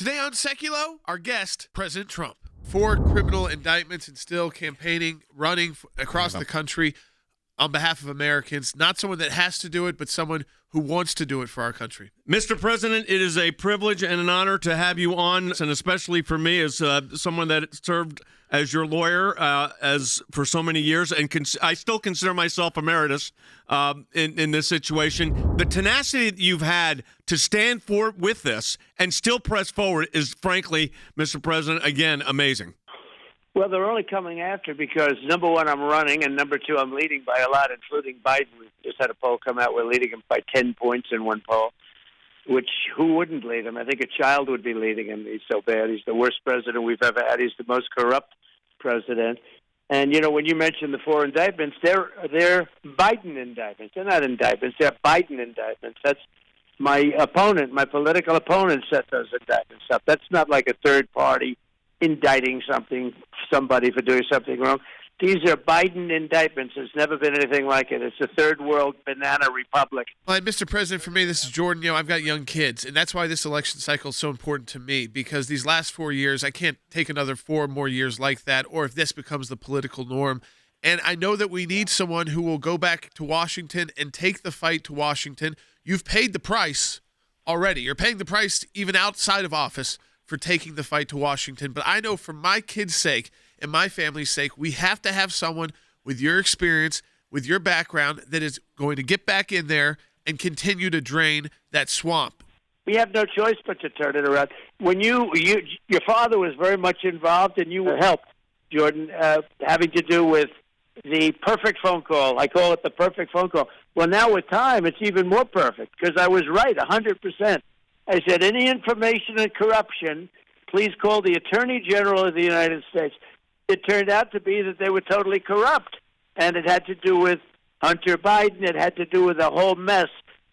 Today on Sekulow, our guest, President Trump. 4 criminal indictments and still campaigning, running across the country on behalf of Americans. Not someone that has to do it, but someone who wants to do it for our country. Mr. President, it is a privilege and an honor to have you on, and especially for me as someone that served as your lawyer as for so many years, and I still consider myself emeritus in this situation. The tenacity that you've had to stand for with this and still press forward is, frankly, Mr. President, again, amazing. Well, they're only coming after because, number one, I'm running, and number two, I'm leading by a lot, including Biden. We just had a poll come out. We're leading him by 10 points in one poll, which who wouldn't lead him? I think a child would be leading him. He's so bad. He's the worst president we've ever had. He's the most corrupt president. And, you know, when you mention the 4 indictments, they're Biden indictments. They're not indictments. They're Biden indictments. That's my opponent, my political opponent set those indictments up. That's not like a third party indicting somebody for doing something wrong. These are Biden indictments. There's never been anything like it. It's a third world banana republic. Well, and Mr. President, for me, this is Jordan. You know, I've got young kids, and that's why this election cycle is so important to me, because these last 4 years, I can't take another 4 more years like that, or if this becomes the political norm. And I know that we need someone who will go back to Washington and take the fight to Washington. You've paid the price already. You're paying the price even outside of office for taking the fight to Washington. But I know for my kids' sake and my family's sake, we have to have someone with your experience, with your background, that is going to get back in there and continue to drain that swamp. We have no choice but to turn it around. When your father was very much involved, and you helped, Jordan, having to do with the perfect phone call. I call it the perfect phone call. Well, now with time, it's even more perfect, because I was right 100%. I said, any information on corruption, please call the Attorney General of the United States. It turned out to be that they were totally corrupt, and it had to do with Hunter Biden. It had to do with a whole mess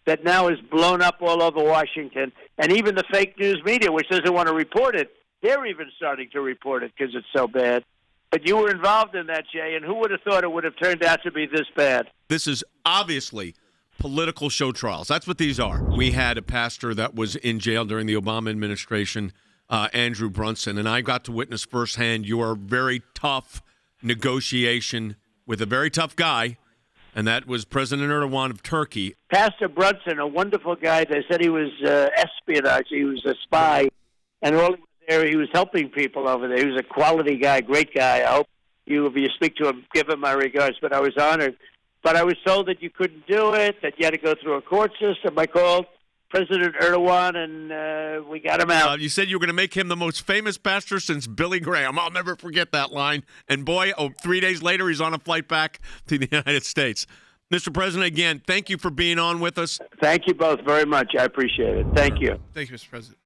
that now is blown up all over Washington. And even the fake news media, which doesn't want to report it, they're even starting to report it because it's so bad. But you were involved in that, Jay, and who would have thought it would have turned out to be this bad? This is obviously political show trials. That's what these are. We had a pastor that was in jail during the Obama administration, Andrew Brunson, and I got to witness firsthand your very tough negotiation with a very tough guy, and that was President Erdogan of Turkey. Pastor Brunson, a wonderful guy. They said he was espionage. He was a spy, and while he was there, he was helping people over there. He was a quality guy, great guy. I hope if you speak to him, give him my regards. But I was honored. But I was told that you couldn't do it, that you had to go through a court system. I called President Erdogan, and we got him out. You said you were going to make him the most famous pastor since Billy Graham. I'll never forget that line. And boy, 3 days later, he's on a flight back to the United States. Mr. President, again, thank you for being on with us. Thank you both very much. I appreciate it. Thank you. Thank you, Mr. President.